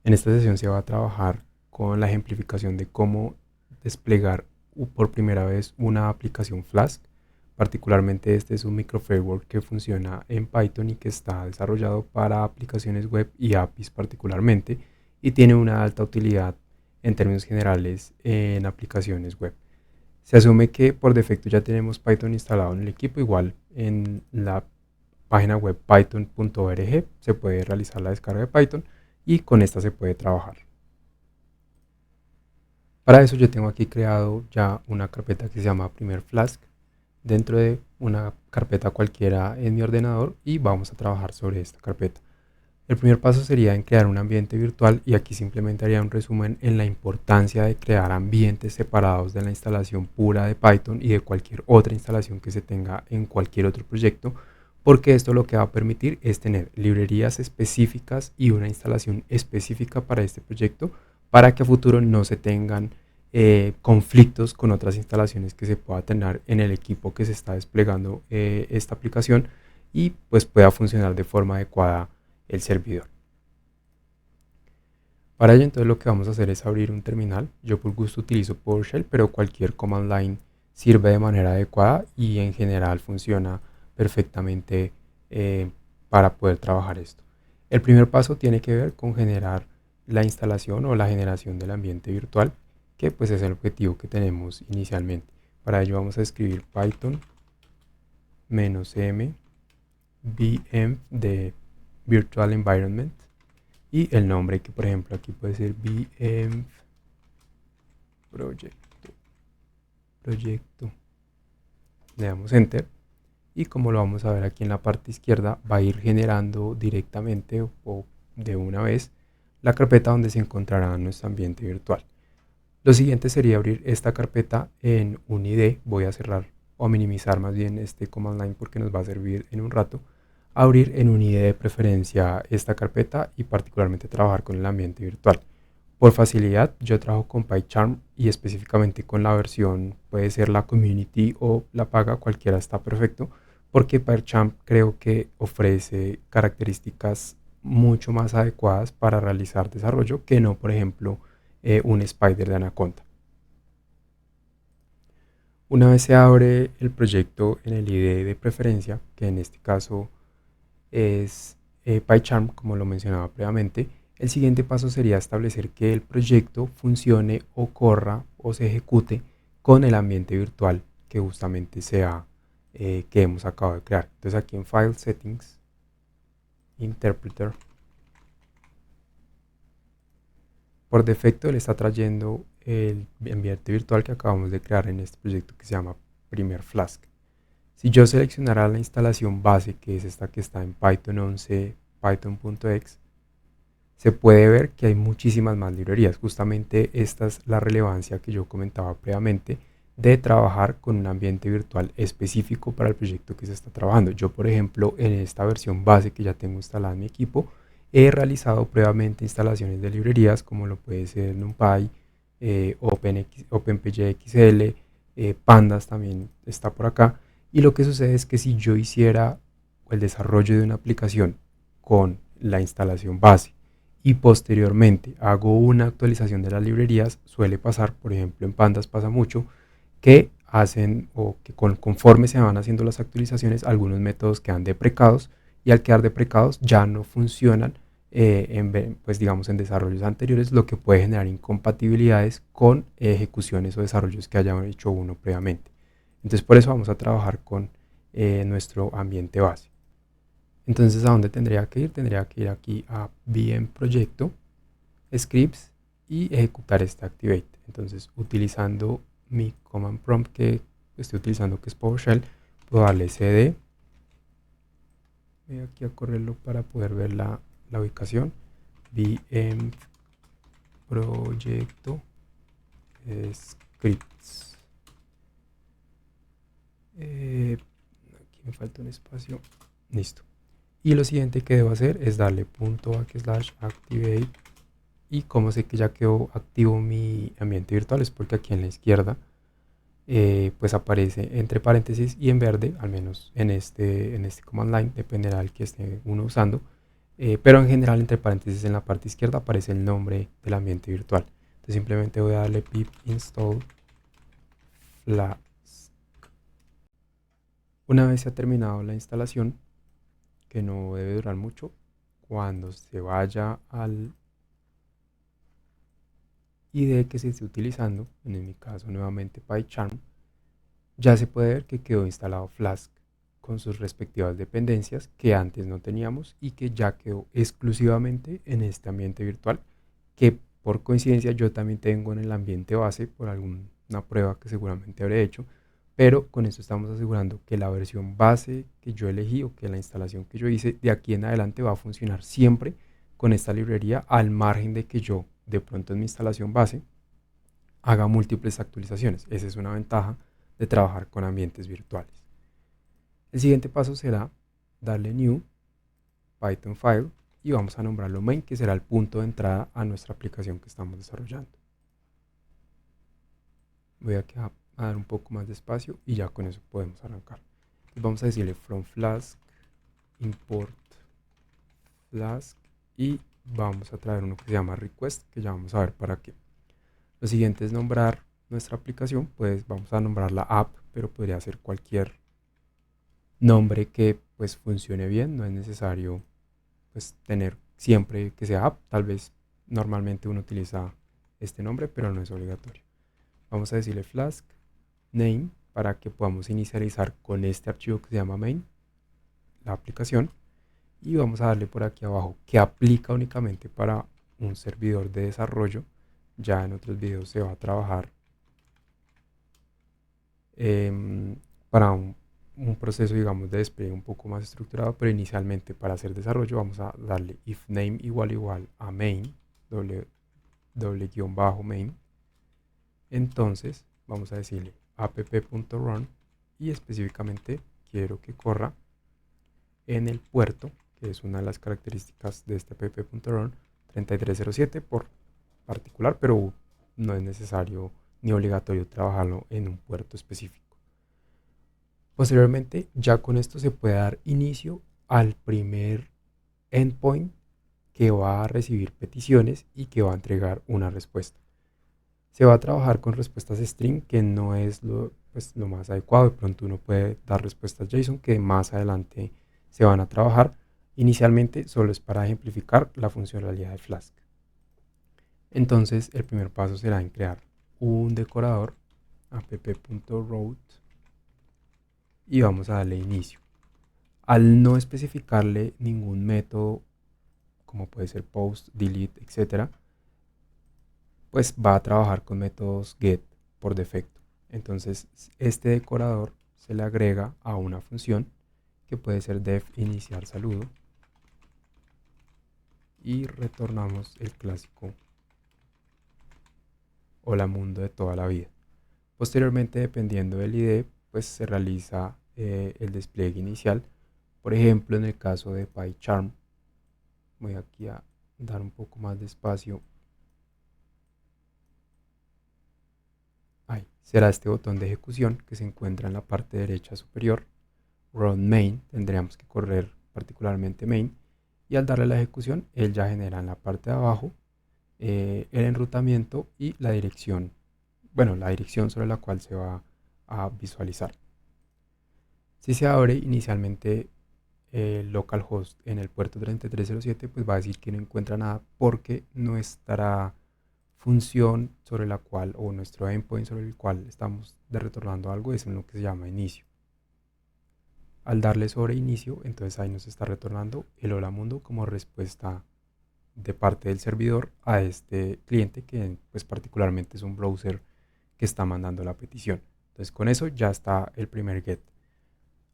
En esta sesión se va a trabajar con la ejemplificación de cómo desplegar por primera vez una aplicación Flask. Particularmente este es un microframework que funciona en Python y que está desarrollado para aplicaciones web y APIs particularmente, y tiene una alta utilidad en términos generales en aplicaciones web. Se asume que por defecto ya tenemos Python instalado en el equipo. Igual en la página web python.org se puede realizar la descarga de Python y con esta se puede trabajar. Para eso yo tengo aquí creado ya una carpeta que se llama primer Flask dentro de una carpeta cualquiera en mi ordenador, y vamos a trabajar sobre esta carpeta. El primer paso sería en crear un ambiente virtual, y aquí simplemente haría un resumen en la importancia de crear ambientes separados de la instalación pura de Python y de cualquier otra instalación que se tenga en cualquier otro proyecto, porque esto lo que va a permitir es tener librerías específicas y una instalación específica para este proyecto, para que a futuro no se tengan conflictos con otras instalaciones que se pueda tener en el equipo que se está desplegando esta aplicación, y pues pueda funcionar de forma adecuada el servidor. Para ello entonces lo que vamos a hacer es abrir un terminal. Yo por gusto utilizo PowerShell, pero cualquier command line sirve de manera adecuada y en general funciona perfectamente para poder trabajar esto. El primer paso tiene que ver con generar la instalación o la generación del ambiente virtual, que pues es el objetivo que tenemos inicialmente. Para ello vamos a escribir Python "-m vm de Virtual Environment", y el nombre, que por ejemplo aquí puede ser VM proyecto. Le damos enter, y como lo vamos a ver aquí en la parte izquierda, va a ir generando directamente o de una vez la carpeta donde se encontrará nuestro ambiente virtual. Lo siguiente sería abrir esta carpeta en un IDE. Voy a cerrar o minimizar más bien este command line porque nos va a servir en un rato. Abrir en un IDE de preferencia esta carpeta y particularmente trabajar con el ambiente virtual. Por facilidad yo trabajo con PyCharm, y específicamente con la versión, puede ser la community o la paga, cualquiera está perfecto, porque PyCharm creo que ofrece características mucho más adecuadas para realizar desarrollo que no, por ejemplo, un Spider de Anaconda. Una vez se abre el proyecto en el IDE de preferencia, que en este caso es PyCharm, como lo mencionaba previamente, el siguiente paso sería establecer que el proyecto funcione o corra o se ejecute con el ambiente virtual que justamente sea que hemos acabado de crear. Entonces aquí en File Settings, Interpreter, por defecto le está trayendo el ambiente virtual que acabamos de crear en este proyecto que se llama primer Flask. Si yo seleccionara la instalación base, que es esta que está en Python 11 python.exe, se puede ver que hay muchísimas más librerías. Justamente esta es la relevancia que yo comentaba previamente de trabajar con un ambiente virtual específico para el proyecto que se está trabajando. Yo, por ejemplo, en esta versión base que ya tengo instalada en mi equipo, he realizado previamente instalaciones de librerías como lo puede ser NumPy, OpenPyXL, Pandas también está por acá. Y lo que sucede es que si yo hiciera el desarrollo de una aplicación con la instalación base y posteriormente hago una actualización de las librerías, suele pasar, por ejemplo en Pandas pasa mucho, que hacen o que conforme se van haciendo las actualizaciones, algunos métodos quedan deprecados, y al quedar deprecados ya no funcionan pues digamos en desarrollos anteriores, lo que puede generar incompatibilidades con ejecuciones o desarrollos que haya hecho uno previamente. Entonces por eso vamos a trabajar con nuestro ambiente base. Entonces, ¿a dónde tendría que ir? Tendría que ir aquí a VM Proyecto, Scripts, y ejecutar este Activate. Entonces, utilizando mi command prompt que estoy utilizando, que es PowerShell, puedo darle cd. Voy aquí a correrlo para poder ver la ubicación. VM Proyecto Scripts. Aquí me falta un espacio. Listo. Y lo siguiente que debo hacer es darle /activate. Y como sé que ya quedó activo mi ambiente virtual, es porque aquí en la izquierda pues aparece entre paréntesis y en verde, al menos en este command line, dependerá del que esté uno usando, pero en general entre paréntesis en la parte izquierda aparece el nombre del ambiente virtual. Entonces simplemente voy a darle pip install Flask. Una vez se ha terminado la instalación, que no debe durar mucho, cuando se vaya al IDE que se esté utilizando, en mi caso nuevamente PyCharm, ya se puede ver que quedó instalado Flask con sus respectivas dependencias que antes no teníamos y que ya quedó exclusivamente en este ambiente virtual, que por coincidencia yo también tengo en el ambiente base por alguna prueba que seguramente habré hecho, pero con esto estamos asegurando que la versión base que yo elegí o que la instalación que yo hice de aquí en adelante va a funcionar siempre con esta librería, al margen de que yo de pronto en mi instalación base haga múltiples actualizaciones. Esa es una ventaja de trabajar con ambientes virtuales. El siguiente paso será darle New Python File y vamos a nombrarlo main, que será el punto de entrada a nuestra aplicación que estamos desarrollando. Voy a dar un poco más de espacio y ya con eso podemos arrancar. Entonces vamos a decirle from Flask import Flask y vamos a traer uno que se llama request, que ya vamos a ver para qué. Lo siguiente es nombrar nuestra aplicación, pues vamos a nombrarla app, pero podría ser cualquier nombre que pues funcione bien, no es necesario pues tener siempre que sea app, tal vez normalmente uno utiliza este nombre, pero no es obligatorio. Vamos a decirle Flask name para que podamos inicializar con este archivo que se llama main la aplicación, y vamos a darle por aquí abajo que aplica únicamente para un servidor de desarrollo. Ya en otros videos se va a trabajar para un proceso, digamos, de despliegue un poco más estructurado, pero inicialmente para hacer desarrollo vamos a darle if name igual a main, doble guión bajo main. Entonces vamos a decirle app.run y específicamente quiero que corra en el puerto, que es una de las características de este app.run, 3307 por particular, pero no es necesario ni obligatorio trabajarlo en un puerto específico. Posteriormente, ya con esto se puede dar inicio al primer endpoint que va a recibir peticiones y que va a entregar una respuesta. Se va a trabajar con respuestas string, que no es lo más adecuado. De pronto uno puede dar respuestas JSON que más adelante se van a trabajar. Inicialmente solo es para ejemplificar la funcionalidad de Flask. Entonces el primer paso será en crear un decorador app.route y vamos a darle inicio. Al no especificarle ningún método, como puede ser post, delete, etc., pues va a trabajar con métodos get por defecto. Entonces este decorador se le agrega a una función que puede ser def iniciar saludo y retornamos el clásico hola mundo de toda la vida. Posteriormente, dependiendo del IDE, pues se realiza el despliegue inicial. Por ejemplo, en el caso de PyCharm, voy aquí a dar un poco más de espacio. Ahí será este botón de ejecución que se encuentra en la parte derecha superior. Run main, tendríamos que correr particularmente main, y al darle la ejecución, él ya genera en la parte de abajo el enrutamiento y la dirección, bueno, la dirección sobre la cual se va a visualizar. Si se abre inicialmente el localhost en el puerto 3307, pues va a decir que no encuentra nada porque nuestra función sobre la cual, o nuestro endpoint sobre el cual estamos retornando algo, es en lo que se llama inicio. Al darle sobre inicio, entonces ahí nos está retornando el hola mundo como respuesta de parte del servidor a este cliente, que pues particularmente es un browser que está mandando la petición. Entonces con eso ya está el primer get.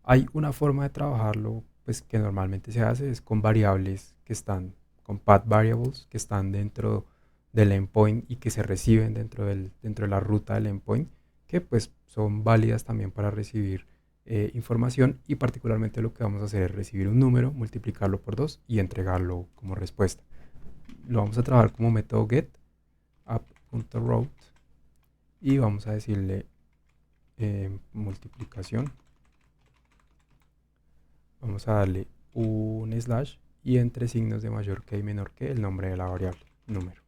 Hay una forma de trabajarlo pues que normalmente se hace es con variables que están, con path variables que están dentro del endpoint y que se reciben dentro de la ruta del endpoint, que pues son válidas también para recibir información, y particularmente lo que vamos a hacer es recibir un número, multiplicarlo por 2 y entregarlo como respuesta. Lo vamos a trabajar como método get app.route y vamos a decirle multiplicación. Vamos a darle un slash y entre signos de mayor que y menor que el nombre de la variable, número.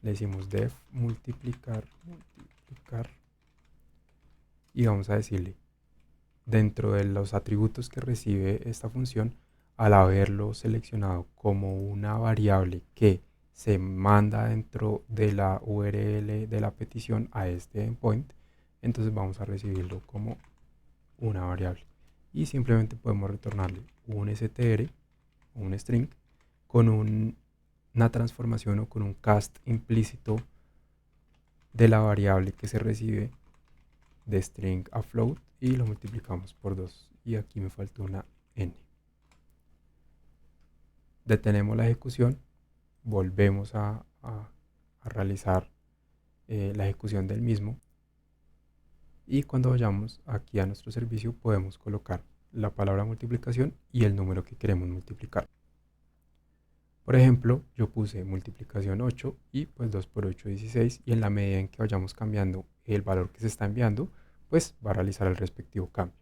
Le decimos def multiplicar y vamos a decirle dentro de los atributos que recibe esta función, al haberlo seleccionado como una variable que se manda dentro de la URL de la petición a este endpoint, entonces vamos a recibirlo como una variable y simplemente podemos retornarle un str, un string, con una transformación o con un cast implícito de la variable que se recibe de string a float y lo multiplicamos por 2 y aquí me faltó una n. Detenemos la ejecución, volvemos a realizar la ejecución del mismo y cuando vayamos aquí a nuestro servicio podemos colocar la palabra multiplicación y el número que queremos multiplicar. Por ejemplo, yo puse multiplicación 8 y pues 2 por 8 16 y en la medida en que vayamos cambiando el valor que se está enviando, pues va a realizar el respectivo cambio.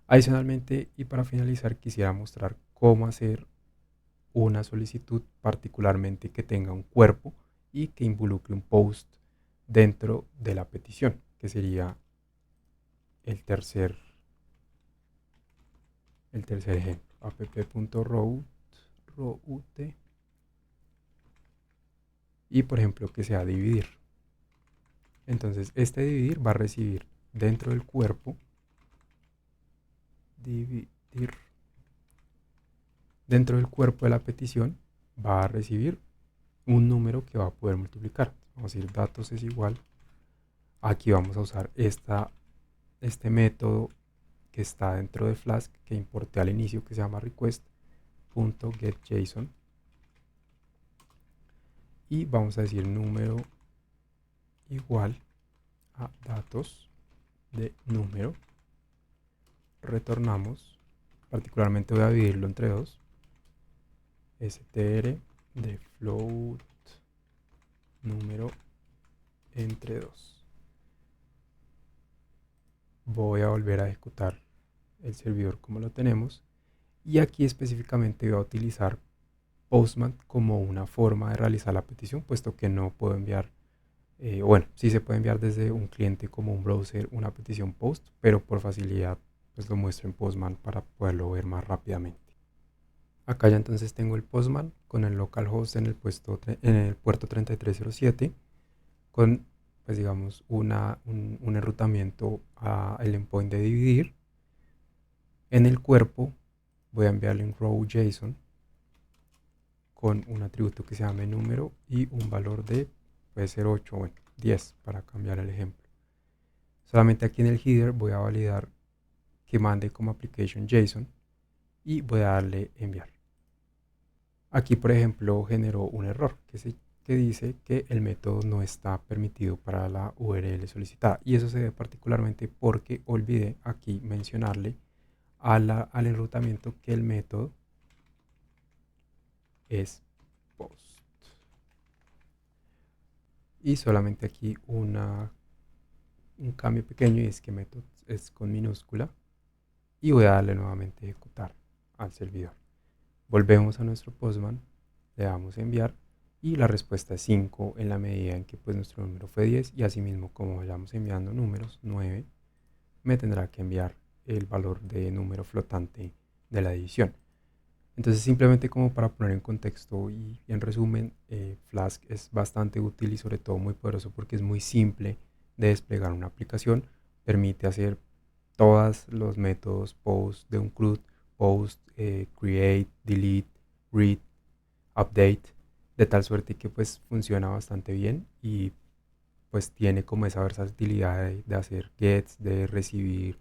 Adicionalmente y para finalizar quisiera mostrar cómo hacer una solicitud particularmente que tenga un cuerpo y que involucre un post dentro de la petición, que sería el tercer ejemplo, app.route y por ejemplo que sea dividir. Entonces este dividir va a recibir dentro del cuerpo dividir. Dentro del cuerpo de la petición va a recibir un número que va a poder multiplicar. Vamos a decir datos es igual. Aquí vamos a usar este método que está dentro de Flask que importé al inicio que se llama request.getJSON y vamos a decir número igual a datos de número. Retornamos, particularmente voy a dividirlo entre dos, str de float número entre 2. Voy a volver a ejecutar el servidor como lo tenemos y aquí específicamente voy a utilizar Postman como una forma de realizar la petición, puesto que no puedo enviar, bueno, sí se puede enviar desde un cliente como un browser una petición post, pero por facilidad pues lo muestro en Postman para poderlo ver más rápidamente. Acá ya entonces tengo el Postman con el localhost en el puerto 3307 con pues digamos un enrutamiento al endpoint de dividir. En el cuerpo voy a enviarle un row JSON con un atributo que se llame número y un valor de, puede ser 8 o bueno, 10 para cambiar el ejemplo. Solamente aquí en el header voy a validar que mande como application JSON y voy a darle enviar. Aquí por ejemplo generó un error que dice que el método no está permitido para la URL solicitada y eso se debe particularmente porque olvidé aquí mencionarle al enrutamiento que el método es post y solamente aquí un cambio pequeño y es que método es con minúscula y voy a darle nuevamente ejecutar al servidor. Volvemos a nuestro Postman, le damos enviar y la respuesta es 5 en la medida en que pues nuestro número fue 10 y asimismo como vayamos enviando números 9 me tendrá que enviar el valor de número flotante de la división. Entonces simplemente como para poner en contexto y en resumen, Flask es bastante útil y sobre todo muy poderoso porque es muy simple de desplegar una aplicación, permite hacer todos los métodos post de un CRUD, post, create, delete, read, update, de tal suerte que pues funciona bastante bien y pues tiene como esa versatilidad de hacer gets, de recibir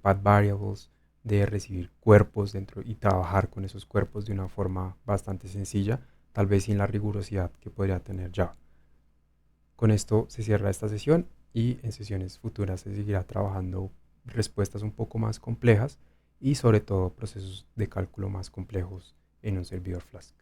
path variables, de recibir cuerpos dentro y trabajar con esos cuerpos de una forma bastante sencilla, tal vez sin la rigurosidad que podría tener Java. Con esto se cierra esta sesión y en sesiones futuras se seguirá trabajando respuestas un poco más complejas y sobre todo procesos de cálculo más complejos en un servidor Flask.